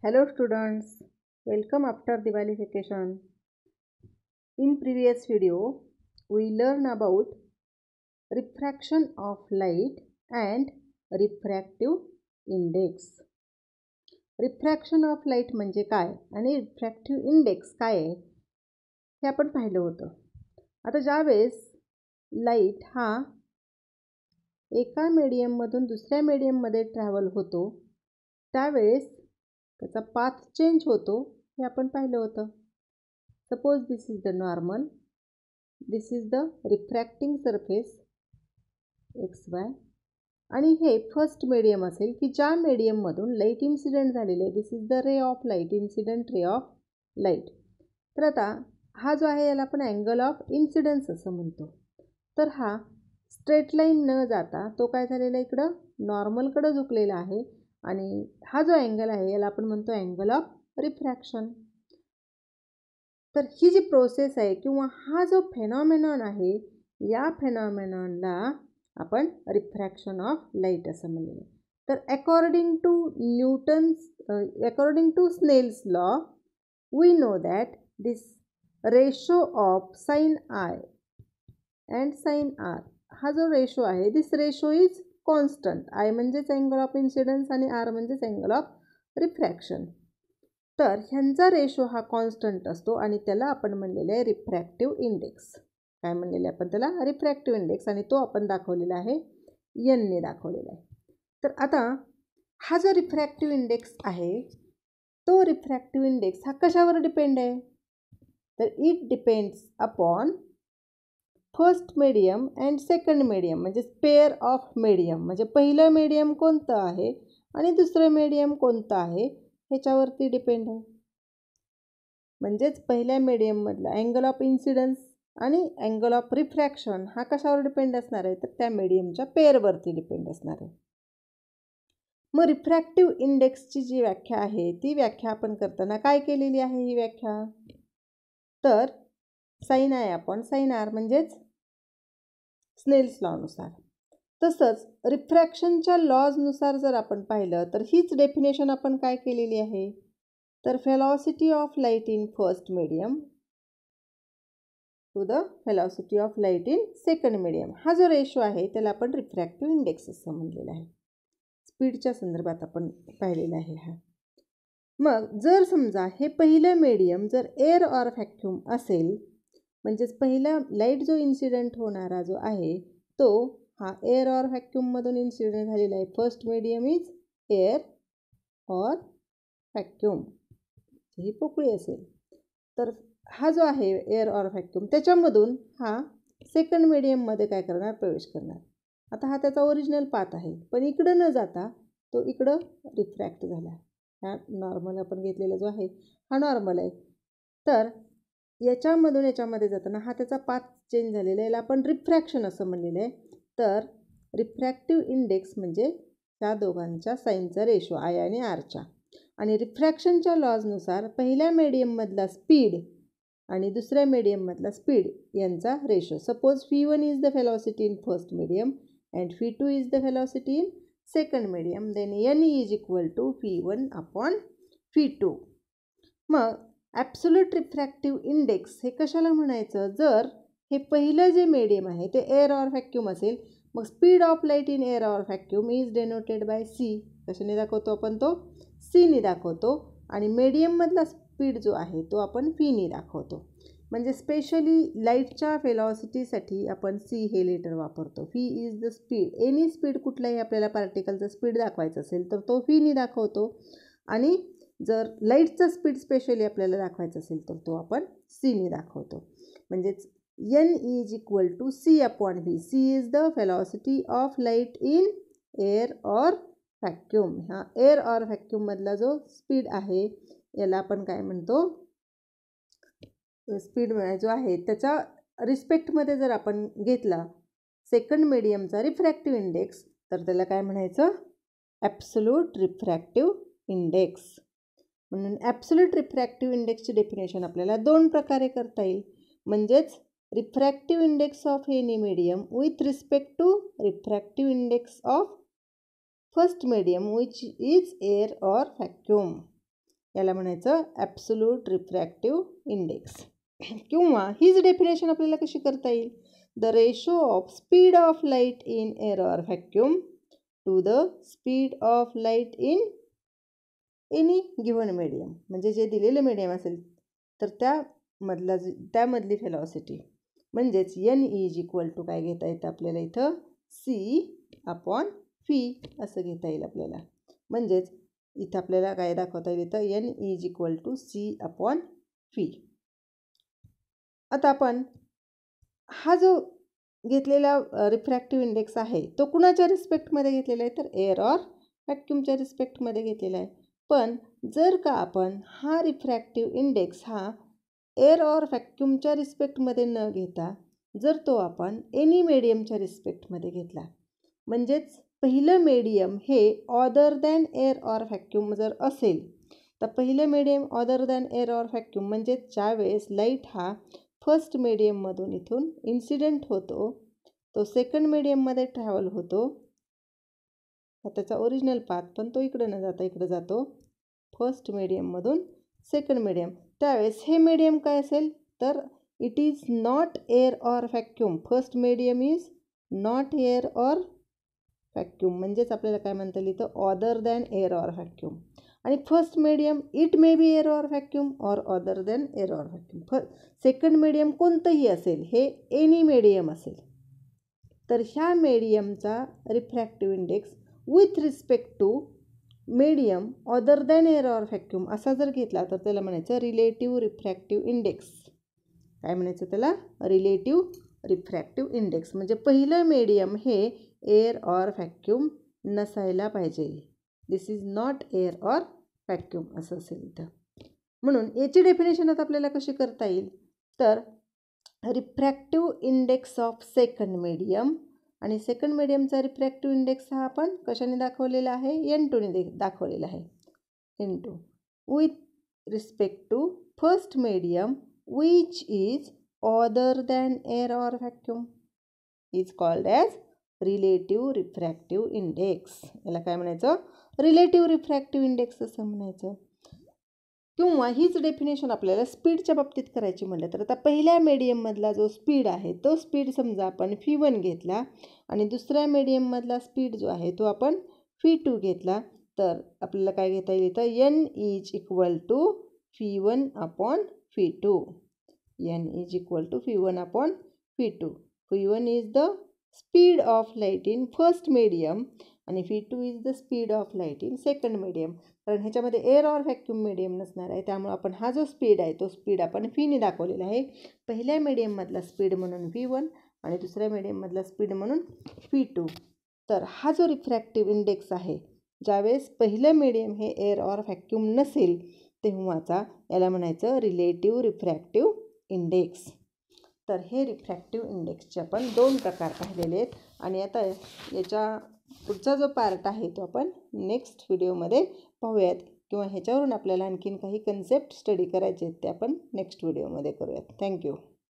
Hello students, welcome after Diwali vacation. In previous video, we learn about refraction of light and refractive index. Refraction of light म्हणजे काय आणि refractive index काय आहे हे आपण पाहिलं होतं. आता ज्यावेळेस लाईट हा एका मीडियम मधून दुसऱ्या मीडियम मध्ये ट्रॅव्हल होतो त्यावेळेस त्याचा पाथ चेंज होतो हे आपण पाहिलं होतं. Suppose this is the normal, this is the refracting surface XY आणि हे फर्स्ट मीडियम असेल की ज्या मीडियममधून लाईट इन्सिडेंट झालेले आहे. This is the ray of light, incident ray of light. तर आता हा जो आहे याला आपण अँगल ऑफ इन्सिडन्स असं म्हणतो. तर हा स्ट्रेट लाईन न जाता तो काय झालेला इकडं नॉर्मलकडं झुकलेला आहे आणि हा जो अँगल आहे याला आपण म्हणतो अँगल ऑफ रिफ्रॅक्शन. तर ही जी प्रोसेस आहे किंवा हा जो फेनॉमेनॉन आहे या फेनॉमेनॉनला आपण रिफ्रॅक्शन ऑफ लाईट असं म्हणलेलं आहे. तर according to Snell's law we know that this ratio of sine i and sine r, हा जो रेशो आहे this ratio is constant. I म्हणजेच अँगल ऑफ इन्सिडन्स आणि आर म्हणजेच अँगल ऑफ रिफ्रॅक्शन. तर ह्यांचा रेशो हा कॉन्स्टंट असतो आणि त्याला आपण म्हणलेलं आहे रिफ्रॅक्टिव्ह इंडेक्स. काय म्हणलेलं आहे आपण त्याला रिफ्रॅक्टिव्ह इंडेक्स आणि तो आपण दाखवलेला आहे एनने दाखवलेला आहे. तर आता हा जो रिफ्रॅक्टिव्ह इंडेक्स आहे तो रिफ्रॅक्टिव्ह इंडेक्स हा कशावर डिपेंड आहे. तर it depends upon first medium and second medium म्हणजे पेअर ऑफ मीडियम. म्हणजे पहिलं मीडियम कोणतं आहे आणि दुसरं मीडियम कोणतं आहे ह्याच्यावरती डिपेंड आहे. म्हणजेच पहिल्या मीडियममधला अँगल ऑफ इन्सिडन्स आणि अँगल ऑफ रिफ्रॅक्शन हा कशावर डिपेंड असणार आहे तर त्या मीडियमच्या पेअरवरती डिपेंड असणार आहे. मग रिफ्रॅक्टिव्ह इंडेक्सची जी व्याख्या आहे ती व्याख्या आपण करताना काय केलेली आहे ही व्याख्या. तर sine i upon sine r म्हणजेच स्नेल्स लॉनुसार. तसंच रिफ्रॅक्शनच्या लॉजनुसार जर आपण पाहिलं तर हीच डेफिनेशन आपण काय केलेली आहे. तर velocity of light in first medium to the velocity of light in second medium हा जो रेशो आहे त्याला आपण रिफ्रॅक्टिव्ह इंडेक्स असं म्हणलेलं आहे. स्पीडच्या संदर्भात आपण पाहिलेलं आहे हा. मग जर समजा हे पहिलं मीडियम जर एअर ऑर व्हॅक्यूम असेल म्हणजेच पहिला लाईट जो इन्सिडेंट होणारा जो आहे तो हा एअर ऑर व्हॅक्यूममधून इन्सिडेंट झालेला आहे. First medium is air or vacuum, ही पोकळी असेल. तर हा जो आहे एअर ऑर व्हॅक्यूम त्याच्यामधून हा सेकंड मीडियममध्ये काय करणार प्रवेश करणार. आता हा त्याचा ओरिजिनल पाथ आहे पण इकडं न जाता तो इकडं रिफ्रॅक्ट झाला. हा नॉर्मल आपण घेतलेला जो आहे हा नॉर्मल आहे. तर याच्यामधून याच्यामध्ये जाताना हा त्याचा पाथ चेंज झालेला आहे याला आपण रिफ्रॅक्शन असं म्हणलेलं आहे. तर रिफ्रॅक्टिव्ह इंडेक्स म्हणजे त्या दोघांच्या साईनचा रेशो आय आणि आरच्या. आणि रिफ्रॅक्शनच्या लॉजनुसार पहिल्या मीडियममधला स्पीड आणि दुसऱ्या मीडियममधला स्पीड यांचा ratio. Suppose V1 is the velocity in first medium and V2 is the velocity in second medium then N is equal to V1 upon V2. मग ॲब्सोल्यूट रिफ्रॅक्टिव्ह इंडेक्स हे कशाला म्हणायचं. जर हे पहिलं जे मीडियम आहे ते एअर ऑर व्हॅक्यूम असेल मग speed of light in air or vacuum is denoted by C. कशाने दाखवतो आपण तो Cने दाखवतो आणि मीडियममधला स्पीड जो आहे तो आपण Vने दाखवतो. म्हणजे स्पेशली लाईटच्या व्हेलॉसिटीसाठी आपण C हे लेटर वापरतो. V is the speed. Any speed कुठलाही आपल्याला पार्टिकलचा स्पीड दाखवायचं असेल तर तो Vने दाखवतो आणि जर लाईटचा स्पीड स्पेशली आपल्याला दाखवायचा असेल तर तो आपण Cने दाखवतो. म्हणजेच N is equal to C upon V. C is the velocity of light in air or vacuum. हा एअर ऑर व्हॅक्यूममधला जो स्पीड आहे याला आपण काय म्हणतो स्पीड जो आहे त्याच्या रिस्पेक्टमध्ये जर आपण घेतला सेकंड मीडियमचा रिफ्रॅक्टिव्ह इंडेक्स तर त्याला काय म्हणायचं ॲब्सोल्यूट रिफ्रॅक्टिव्ह इंडेक्स. म्हणून ॲब्सोल्यूट रिफ्रॅक्टिव्ह इंडेक्सची डेफिनेशन आपल्याला दोन प्रकारे करता येईल. म्हणजेच refractive index of any medium with respect to refractive index of first medium which is air or vacuum. याला म्हणायचं ॲब्सोल्यूट रिफ्रॅक्टिव्ह इंडेक्स. किंवा हीच डेफिनेशन आपल्याला कशी करता येईल, the ratio of speed of light in air or vacuum to the speed of light in any given medium. म्हणजे जे दिलेलं मीडियम असेल तर त्यामधली व्हेलॉसिटी म्हणजेच एन इज इक्वल टू काय घेता येतं आपल्याला इथं सी अपॉन फी असं घेता येईल आपल्याला. म्हणजेच इथं आपल्याला काय दाखवता येईल, इथं N is equal to C upon V. आता आपण हा जो घेतलेला रिफ्रॅक्टिव्ह इंडेक्स आहे तो कुणाच्या रिस्पेक्टमध्ये घेतलेला आहे, तर एअर ऑर व्हॅक्यूमच्या रिस्पेक्टमध्ये घेतलेला आहे. पण जर का आपण हा रिफ्रॅक्टिव्ह इंडेक्स हा एअर ऑर व्हॅक्यूमच्या रिस्पेक्टमध्ये न घेता जर तो आपण एनी मीडियमच्या रिस्पेक्टमध्ये घेतला, म्हणजेच पहिलं मीडियम हे other than air or vacuum जर असेल, तर पहिलं medium other than air or vacuum म्हणजे ज्यावेळेस लाईट हा फर्स्ट मीडियममधून इथून इन्सिडेंट होतो, तो सेकंड मीडियममध्ये ट्रॅव्हल होतो, त्याचा ओरिजिनल पाथ पण तो इकडं न जाता इकडं जातो, फर्स्ट मीडियममधून सेकंड मीडियम. त्यावेळेस हे मीडियम काय असेल, तर it is not air or vacuum. First medium is not air or vacuum, म्हणजेच आपल्याला काय म्हणता येईल इथं other than air or vacuum. आणि first medium it may be air or vacuum or other than air or vacuum. Second medium कोणतंही असेल, हे एनी मीडियम असेल. तर ह्या मीडियमचा refractive index with respect to medium other than air or vacuum असा जर घेतला तर त्याला म्हणायचं रिलेटिव्ह रिफ्रॅक्टिव्ह इंडेक्स. काय म्हणायचं त्याला, रिलेटिव्ह रिफ्रॅक्टिव्ह इंडेक्स. म्हणजे पहिलं मीडियम हे एअर ऑर व्हॅक्यूम नसायला पाहिजे. This is not air or vacuum असं असेल इथं. म्हणून याची डेफिनेशन आता आपल्याला कशी करता येईल, तर refractive index of second medium, आणि सेकंड मीडियमचा रिफ्रॅक्टिव्ह इंडेक्स हा आपण कशाने दाखवलेला आहे, N2ने दाखवलेला आहे. N2 with respect to first medium which is other than air or vacuum is called as relative refractive index. याला काय म्हणायचं, रिलेटिव्ह रिफ्रॅक्टिव्ह इंडेक्स असं म्हणायचं. किंवा हीच डेफिनेशन आपल्याला स्पीडच्या बाबतीत करायची म्हटलं तर आता पहिल्या मीडियममधला जो स्पीड आहे तो स्पीड समजा आपण φ1 घेतला आणि दुसऱ्या मीडियममधला स्पीड जो आहे तो आपण φ2 घेतला, तर आपल्याला काय घेता येईल इथं N is equal to φ1 upon φ2. N is equal to φ1 upon φ2. φ1 is the speed of light in first medium आणि φ2 is the speed of light in second medium. कारण ह्याच्यामध्ये एअर ऑर व्हॅक्यूम मीडियम नसणार आहे, त्यामुळे आपण हा जो स्पीड आहे तो स्पीड आपण फीने दाखवलेला आहे. पहिल्या मीडियममधला स्पीड म्हणून φ1 आणि दुसऱ्या मीडियममधला स्पीड म्हणून φ2. तर हा जो रिफ्रॅक्टिव्ह इंडेक्स आहे, ज्यावेळेस पहिलं मीडियम हे एअर ऑर व्हॅक्यूम नसेल तेव्हाचा याला म्हणायचं रिलेटिव्ह रिफ्रॅक्टिव्ह इंडेक्स. तर हे रिफ्रॅक्टिव्ह इंडेक्सचे आपण 2 प्रकार पाहिलेले आहेत. आणि आता याच्या पुढचा जो पार्ट आहे तो आपण नेक्स्ट व्हिडिओमध्ये पाहूयात, किंवा ह्याच्यावरून आपल्याला आणखीन काही कन्सेप्ट स्टडी करायचे आहेत ते आपण नेक्स्ट व्हिडिओमध्ये करूयात. थँक्यू.